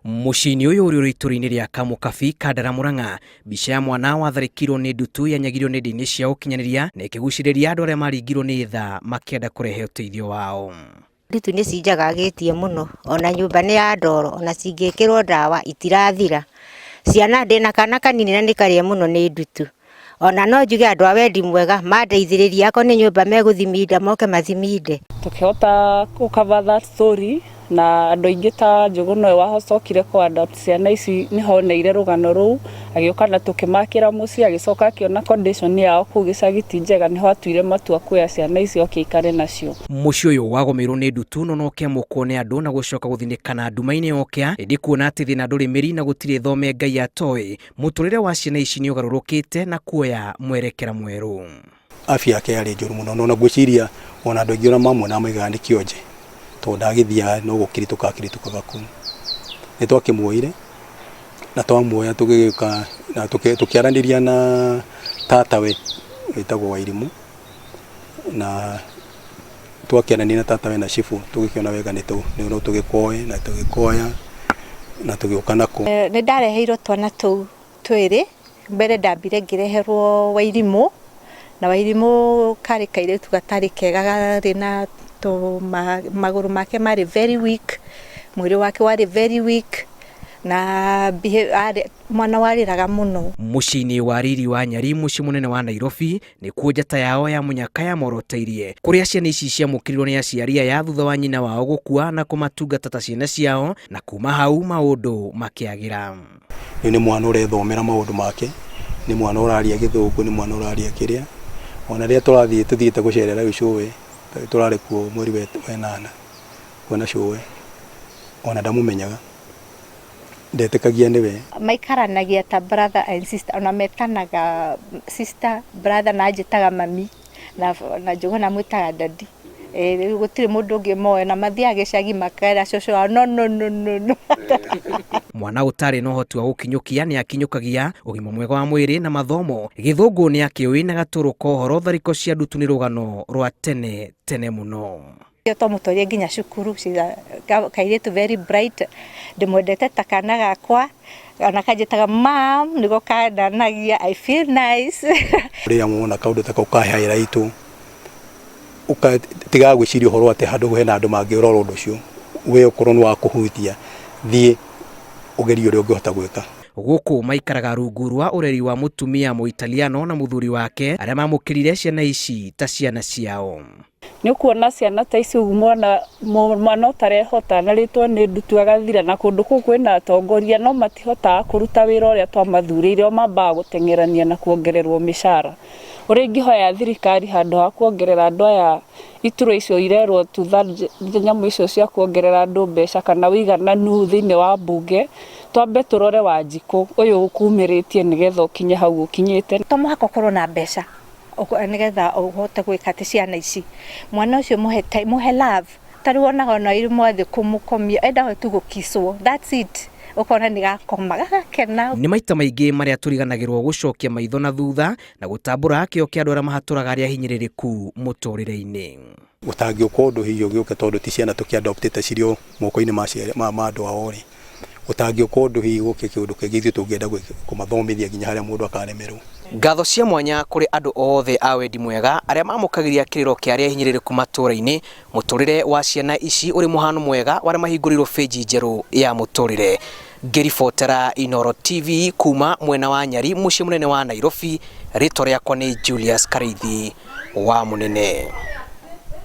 Muciini uyu uri ituri-ini ria Kamukabi Kandara Murang'a, mbica ya mwana watharikirwo ni ndutu yanyagirio nenda-ini cia ukinyaniria na ikiguciriria andu aria maringirwo ni tha makienda kurehe uteithio wao. Ndutu ni cinjagagitie muno, ona nyumba ni ya ndoro, ona cingikirwo ndawa itirathira. Ciana ndina kana kanini na nikaria muno ni ndutu. Ona no njuge andu a wendi mwega mandeithiriria ako ni nyumba meguthiminda moke mathiminde. Tukihota gukava that story na andu aingi ta njuguno wahocokire kwa adopt ciana ici ni honeire rugano ruu agioka na tukimakira muci agicoka akiona condition yao ku gicagiti njega ni ho atuire matua kuya ciana ici okikare nacio. Muci uyu wagomirwo ni ndutu no kiamukwo ni andu na gucoka guthinikana nduma-ini okea indi kuona ati thina nduri miri na gutire thome Ngai atoi muturire wa ciana ici ni ugarurukite na kuoya mwerekera mweru. Afya yake yari njuru muno no gwiciria ona andu aingi ona mamwe na maigani kionje to ndagithia no gukiritukaga ku ni twakimuoire na twamuoya tugika na tukiaraniria na tatawe witagwo Wairimu na twakiaraniria na tatawe na shifu tugikiona wega no tugikoe na tugikoya na tugioka nako. Ni ndareheirwo twana tu twiri mbere ndambire ngireherwo Wairimu na Wairimu kari kaire tugatari kega gari na to maguru make mari very weak, mwiri wake wari very weak na mwana wariraga muno. Muciini wa riri wa Nyari muci munene wa Nairobi ni kuo njata yao ya munyaka ya moroteirie kuria ciana ici ciamukirirwo ni aciari aya thutha wa nyina wao gukua na kumatungata ta ciana ciao na kuma hau maundu makiagira. Ni mwana urethomera maundu make, ni mwana uraria githungu, ni mwana uraria kiria ona ria tuthiite gucerera gicuwe turare kuo mweri wa 8 kuona cuwe ona ndamumenyaga ndetekagia niwe maikaranagia ta brother and sister, ona metanaga sister brother na njitaga mami na njuguna mwitaga daddy. Gutire mundu ungi moe na mathia gicagi makaira coco no. Mwana utari no hoti wa gukinyukia ni akinyukagia ugima mwega wa mwiri na mathomo githungu ni akiui na gaturu kohoro thariko cia ndutu ni rugano rwa tene muno. Twamutoria nginya cukuru kairitu very bright ndimwendete ta kana gakwa ona kanjitaga mom nigo kandanagia I feel nice. Ria muona kaundu ta kahaira itu ukatiga gwiciria horo ate handu hena andu mangirora undu ucio we ukorwo wa kuhutia thie ugerio uri ungihota gwika. Guku maikaraga rungu rwa ureri wa mutumia Muitaliano na muthuri wake aria mamukirire ciana ici ta ciana ciao. Ni kuona ciana ta ici mwana utarehota na ritwa ni ndutu agathira na kundu kuu kwina atongoria no matihota kuruta wira uria twamathurire o mamba gutengerania na kuongererwo mishara. Uri ingihoya thirikari handu ha kuongerera andu aya ituro icio irerwo Thutha nyamu icio cia kuongerera andu mbeca kana wigananu thiini wa mbunge twambe turore Wanjiku uyu ukumiritie nigetha ukinye hau ukinyite. Tomuhaka ukorwo na mbeca nigetha uhote gwika ati ciana ici mwana ucio muhe love taruonaga ona irimu athi kumukomia enda tu gukiswo that's it ukona ni gakoma gakena. Ni maita maingi maria turiganagirwo gucokia maitho na thutha na gutambura akio kia andu aria mahaturaga aria ahinyiririku muturire-ini. Gutangioka undu hiyo gioke tondu ti ciana tukiadoptete cirio moko-ini ma andu ao ri gutangioka undu hiyo guke kiundu kingi ithu tungienda kumathomithia nginya haria mundu akaremerwo. Ngatho cia mwanya kuri andu othe a wendi mwega aria mamukagiria kiriro kia aria ahinyiririku matura-ini muturire wa ciana ici uri muhano mwega waria mahingurirwo feji njeru ya muturire. Ngiribotera Inooro TV kuma mwena wa Nyari muci munene wa Nairobi. Ritwa riakwa ni Julius Kareithi wa Munene.